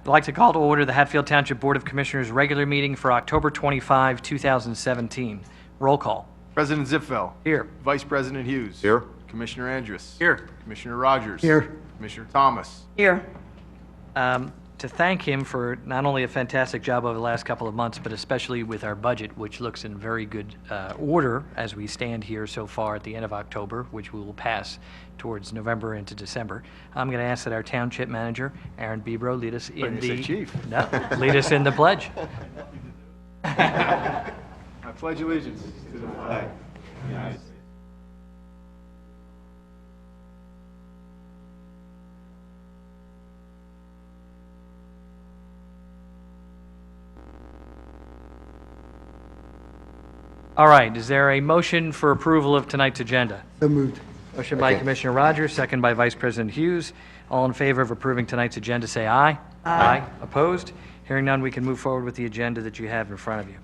I'd like to call to order the Hatfield Township Board of Commissioners regular meeting for October 25, 2017. Roll call. President Zipfel. Here. Vice President Hughes. Here. Commissioner Andrus. Here. Commissioner Rogers. Here. Commissioner Thomas. Here. To thank him for not only a fantastic job over the last couple of months, but especially with our budget, which looks in very good order as we stand here so far at the end of October, which we will pass towards November into December. I'm going to ask that our Township Manager, Aaron Bebro, lead us in you say chief. No, lead us in the pledge. I pledge allegiance to the flag of the United States. All right, is there a motion for approval of tonight's agenda? So moved. Motion by Commissioner Rogers, second by Vice President Hughes. All in favor of approving tonight's agenda, say aye. Aye. Opposed? Hearing none, we can move forward with the agenda that you have in front of you.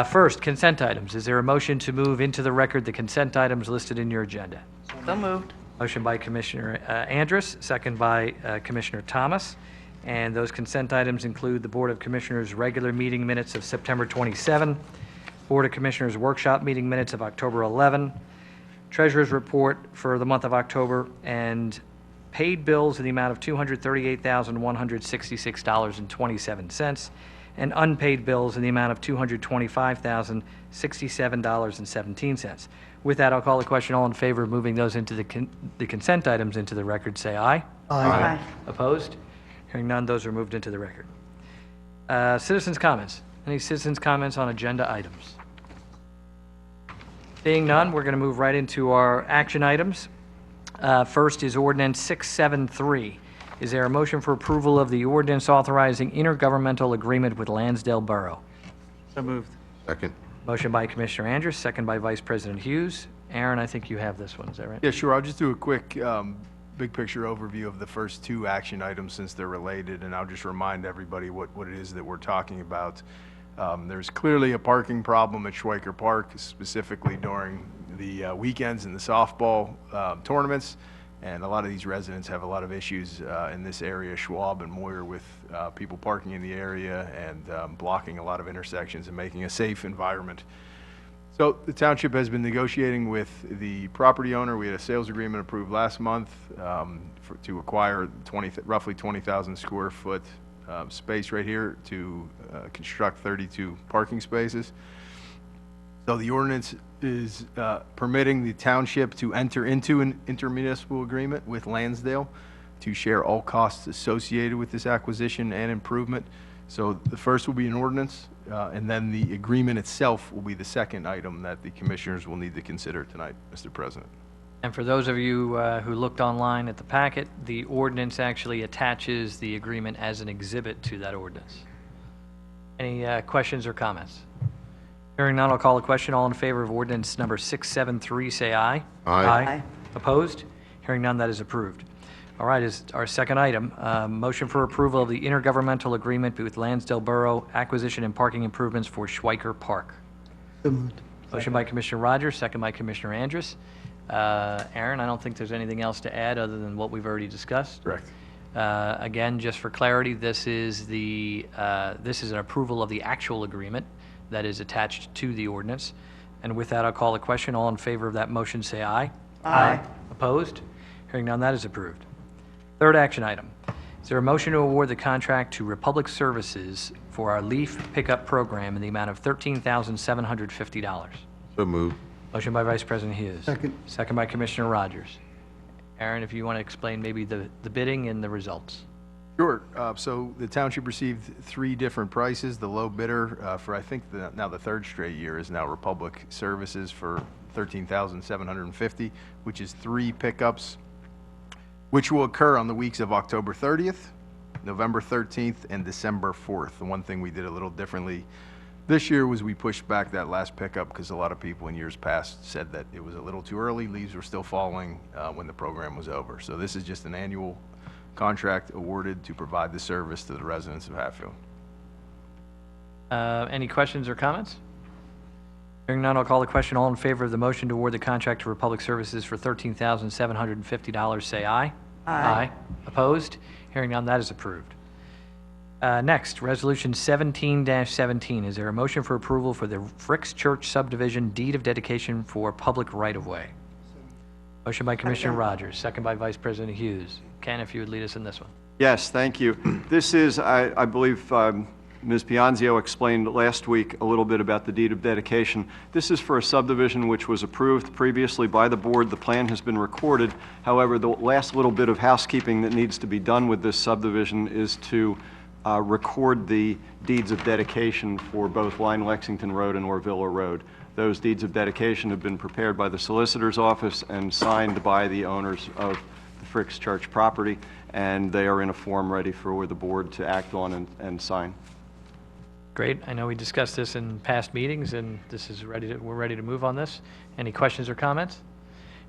First, consent items. Is there a motion to move into the record the consent items listed in your agenda? So moved. Motion by Commissioner Andrus, second by Commissioner Thomas. And those consent items include the Board of Commissioners' regular meeting minutes of September 27, Board of Commissioners workshop meeting minutes of October 11, Treasurer's report for the month of October, and paid bills in the amount of $238,166.27, and unpaid bills in the amount of $225,067.17. With that, I'll call the question. All in favor of moving those into the consent items into the record, say aye. Aye. Opposed? Hearing none, those are moved into the record. Citizens' comments. Any citizens' comments on agenda items? Seeing none, we're going to move right into our action items. First is Ordinance 673. Is there a motion for approval of the ordinance authorizing intergovernmental agreement with Lansdale Borough? So moved. Second. Motion by Commissioner Andrus, second by Vice President Hughes. Aaron, I think you have this one, is that right? Yeah, sure. I'll just do a quick big picture overview of the first two action items since they're related, and I'll just remind everybody what it is that we're talking about. There's clearly a parking problem at Schweiker Park, specifically during the weekends and the softball tournaments. And a lot of these residents have a lot of issues in this area, Schwab and Moyer, with people parking in the area and blocking a lot of intersections and making a safe environment. So the township has been negotiating with the property owner. We had a sales agreement approved last month to acquire roughly 20,000 square foot space right here to construct 32 parking spaces. So the ordinance is permitting the township to enter into an intermunicipal agreement with Lansdale to share all costs associated with this acquisition and improvement. So the first will be an ordinance, and then the agreement itself will be the second item that the commissioners will need to consider tonight, Mr. President. And for those of you who looked online at the packet, the ordinance actually attaches the agreement as an exhibit to that ordinance. Any questions or comments? Hearing none, I'll call the question. All in favor of ordinance number 673, say aye. Aye. Opposed? Hearing none, that is approved. All right, is our second item, motion for approval of the intergovernmental agreement with Lansdale Borough acquisition and parking improvements for Schweiker Park. So moved. Motion by Commissioner Rogers, second by Commissioner Andrus. Aaron, I don't think there's anything else to add other than what we've already discussed. Correct. Again, just for clarity, this is an approval of the actual agreement that is attached to the ordinance. And with that, I'll call the question. All in favor of that motion, say aye. Aye. Opposed? Hearing none, that is approved. Third action item. Is there a motion to award the contract to Republic Services for our leaf pickup program in the amount of $13,750? So moved. Motion by Vice President Hughes. Second. Second by Commissioner Rogers. Aaron, if you want to explain maybe the bidding and the results. Sure. So the township received three different prices. The low bidder for I think now the third straight year is now Republic Services for $13,750, which is 3 pickups, which will occur on the weeks of October 30th, November 13th, and December 4th. The one thing we did a little differently this year was we pushed back that last pickup because a lot of people in years past said that it was a little too early. Leaves were still falling when the program was over. So this is just an annual contract awarded to provide the service to the residents of Hatfield. Any questions or comments? Hearing none, I'll call the question. All in favor of the motion to award the contract to Republic Services for $13,750, say aye. Aye. Opposed? Hearing none, that is approved. Next, Resolution 17-17. Is there a motion for approval for the Fricks Church subdivision deed of dedication for public right-of-way? Motion by Commissioner Rogers, second by Vice President Hughes. Ken, if you would lead us in this one. Yes, thank you. This is, I believe Ms. Pianzio explained last week a little bit about the deed of dedication. This is for a subdivision which was approved previously by the board. The plan has been recorded. However, the last little bit of housekeeping that needs to be done with this subdivision is to record the deeds of dedication for both Line Lexington Road and Orvilla Road. Those deeds of dedication have been prepared by the solicitor's office and signed by the owners of the Fricks Church property, and they are in a form ready for the board to act on and sign. Great. I know we discussed this in past meetings, and this is we're ready to move on this. Any questions or comments?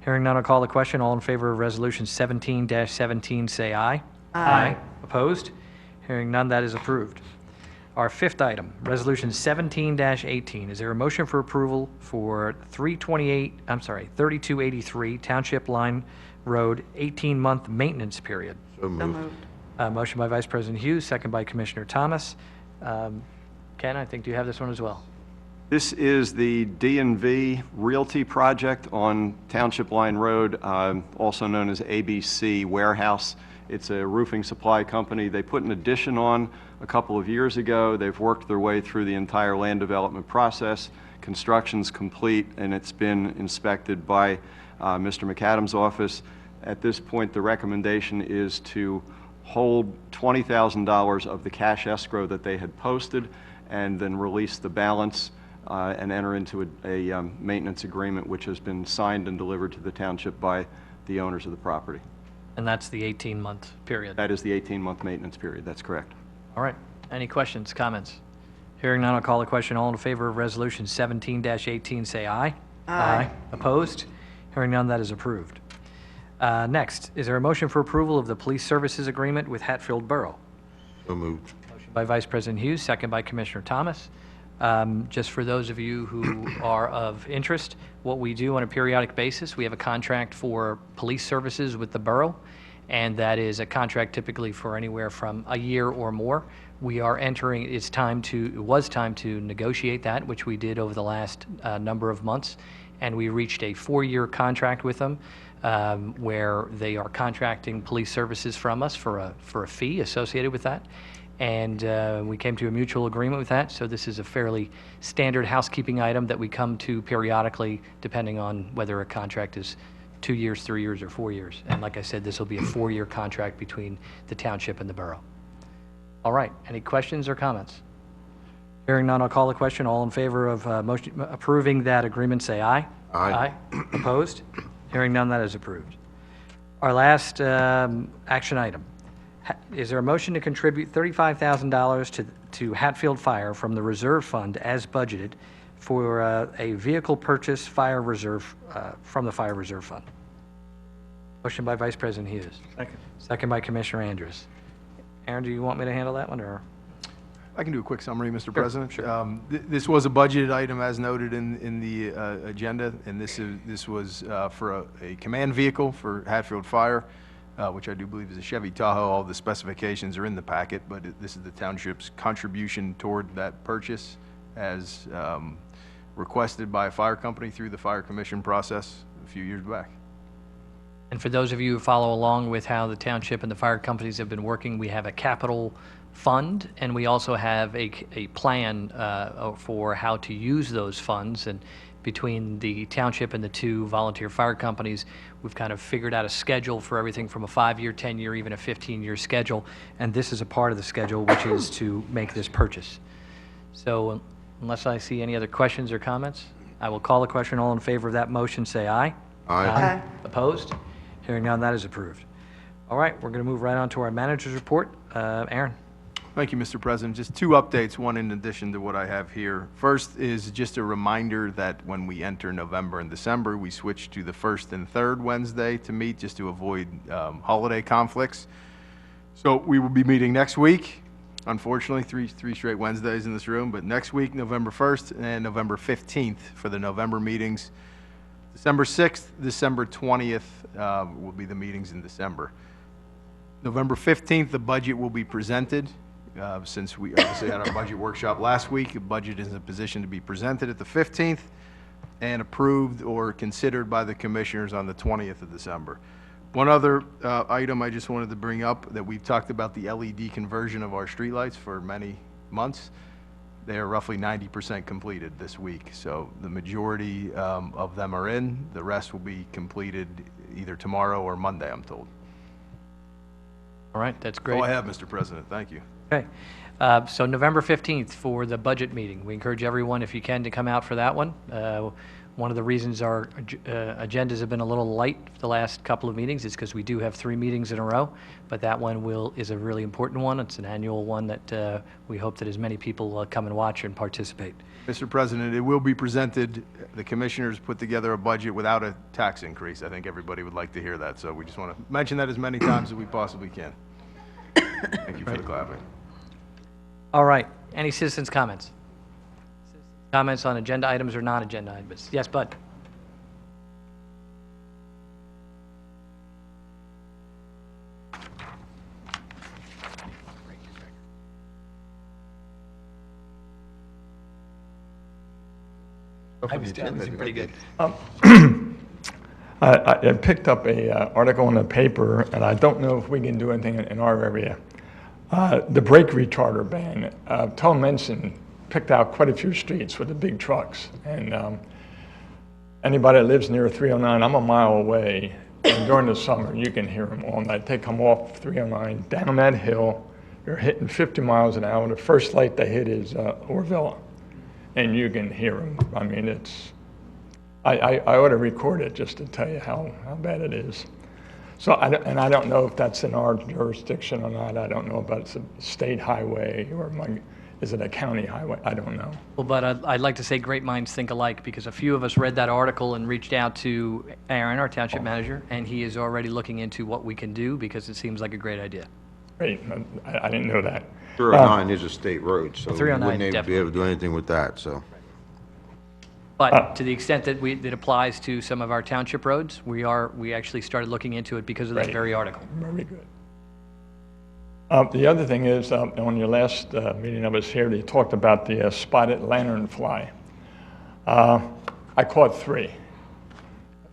Hearing none, I'll call the question. All in favor of Resolution 17-17, say aye. Aye. Opposed? Hearing none, that is approved. Our fifth item, Resolution 17-18. Is there a motion for approval for 3283 Township Line Road 18-month maintenance period? So moved. Motion by Vice President Hughes, second by Commissioner Thomas. Ken, I think you have this one as well. This is the D&V Realty project on Township Line Road, also known as ABC Warehouse. It's a roofing supply company. They put an addition on a couple of years ago. They've worked their way through the entire land development process. Construction's complete, and it's been inspected by Mr. McAdams' office. At this point, the recommendation is to hold $20,000 of the cash escrow that they had posted and then release the balance and enter into a maintenance agreement which has been signed and delivered to the township by the owners of the property. And that's the 18-month period. That is the 18-month maintenance period. That's correct. All right. Any questions, comments? Hearing none, I'll call the question. All in favor of Resolution 17-18, say aye. Aye. Opposed? Hearing none, that is approved. Next, is there a motion for approval of the police services agreement with Hatfield Borough? So moved. Motion by Vice President Hughes, second by Commissioner Thomas. Just for those of you who are of interest, what we do on a periodic basis, we have a contract for police services with the borough, and that is a contract typically for anywhere from a year or more. We are entering, it was time to negotiate that, which we did over the last number of months, and we reached a 4-year contract with them where they are contracting police services from us for a fee associated with that. And we came to a mutual agreement with that, so this is a fairly standard housekeeping item that we come to periodically, depending on whether a contract is 2 years, 3 years, or 4 years. And like I said, this will be a 4-year contract between the township and the borough. All right, any questions or comments? Hearing none, I'll call the question. All in favor of approving that agreement, say aye. Aye. Opposed? Hearing none, that is approved. Our last action item. Is there a motion to contribute $35,000 to Hatfield Fire from the reserve fund as budgeted for a vehicle purchase fire reserve from the fire reserve fund? Motion by Vice President Hughes. Second. Second by Commissioner Andrews. Aaron, do you want me to handle that one, or? I can do a quick summary, Mr. Sure, President. sure. This was a budgeted item as noted in the agenda, and this was for a command vehicle for Hatfield Fire, which I do believe is a Chevy Tahoe. All the specifications are in the packet, but this is the township's contribution toward that purchase as requested by a fire company through the fire commission process a few years back. And for those of you who follow along with how the township and the fire companies have been working, we have a capital fund, and we also have a plan for how to use those funds. And between the township and the 2 volunteer fire companies, we've kind of figured out a schedule for everything from a 5-year, 10-year, even a 15-year schedule. And this is a part of the schedule, which is to make this purchase. So unless I see any other questions or comments, I will call the question. All in favor of that motion, say aye. Aye. Opposed? Hearing none, that is approved. All right, we're going to move right on to our manager's report. Aaron. Thank you, Mr. President. Just 2 updates, one in addition to what I have here. First is just a reminder that when we enter November and December, we switch to the 1st and 3rd Wednesday to meet, just to avoid holiday conflicts. So we will be meeting next week. Unfortunately, three straight Wednesdays in this room, but next week, November 1st and November 15th for the November meetings. December 6th, December 20th will be the meetings in December. November 15th, the budget will be presented Since we obviously had our budget workshop last week, the budget is in a position to be presented at the 15th and approved or considered by the commissioners on the 20th of December. One other item I just wanted to bring up, that we've talked about the LED conversion of our streetlights for many months. They are roughly 90% completed this week, so the majority of them are in. The rest will be completed either tomorrow or Monday, I'm told. All right, that's That's great. all I have, Mr. President. Thank you. Okay. So November 15th for the budget meeting. We encourage everyone, if you can, to come out for that one. One of the reasons our agendas have been a little light the last couple of meetings is because we do have 3 meetings in a row, but that one is a really important one. It's an annual one that we hope that as many people come and watch and participate. Mr. President, it will be presented, the commissioners put together a budget without a tax increase. I think everybody would like to hear that, so we just want to mention that as many times as we possibly can. Thank you for the clapping. All right. Any citizens' comments? Comments on agenda items or non-agenda items? Yes, Bud? I was doing pretty good. I picked up a article in the paper, and I don't know if we can do anything in our area. The brake retarder ban. Tom Menson picked out quite a few streets with the big trucks, and anybody that lives near 309, I'm a mile away, and during the summer, you can hear them all night. They come off 309, down that hill, you're hitting 50 miles an hour. The first light they hit is Orville, and you can hear them. I mean, it's, I ought to record it just to tell you how bad it is. So, I don't know if that's in our jurisdiction or not. I don't know if it's a state highway or is it a county highway? I don't know. Well, but I'd like to say great minds think alike, because a few of us read that article and reached out to Aaron, our township manager, and he is already looking into what we can do, because it seems like a great idea. Great, I didn't know that. 309 is a state road, so we 309 wouldn't even be definitely. able to do anything with that, so. But to the extent that it applies to some of our township roads, we actually started looking into it because of that Right. very article. Very good. The other thing is, on your last meeting I was here, they talked about the spotted lanternfly. I caught 3.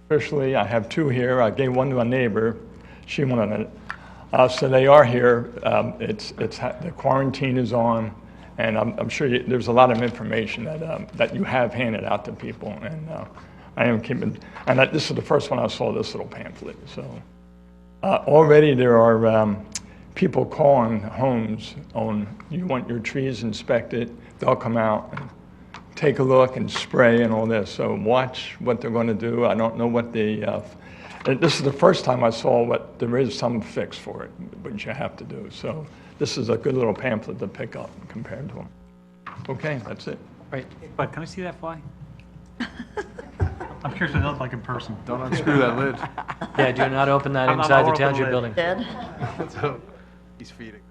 Officially, I have 2 here. I gave one to a neighbor. She wanted it. So they are here. The quarantine is on, and I'm sure there's a lot of information that you have handed out to people, and I am keeping. And this is the first one I saw this little pamphlet. So already there are people calling homes on, you want your trees inspected. They'll come out and take a look and spray and all this. So watch what they're going to do. I don't know what this is the first time I saw what there is some fix for it, what you have to do. So this is a good little pamphlet to pick up compared to them. Okay, that's it. Right. But can I see that fly? I'm curious what it looks like in person. Don't unscrew that lid. Yeah, do not open that I'm not inside the open township lid. building. Dead? So, he's feeding.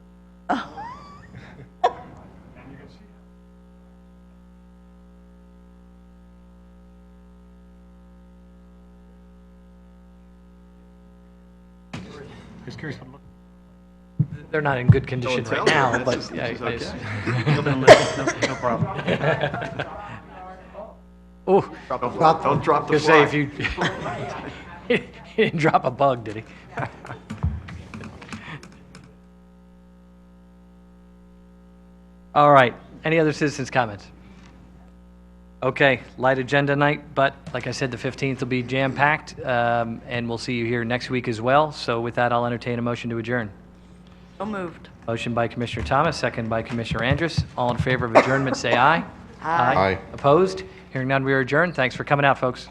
Just curious what it looks They're not in good condition Don't right tell now, me. but That's yeah, just I just- like. Open lid, no problem. Oh, Don't drop the just say fly. if you, he didn't drop a bug, did he? All right, any other citizens' comments? Okay, light agenda night, but like I said, the 15th will be jam-packed, and we'll see you here next week as well. So with that, I'll entertain a motion to adjourn. So moved. Motion by Commissioner Thomas, second by Commissioner Andrus. All in favor of adjournment, say aye. Aye. Opposed? Hearing none, we are adjourned. Thanks for coming out, folks.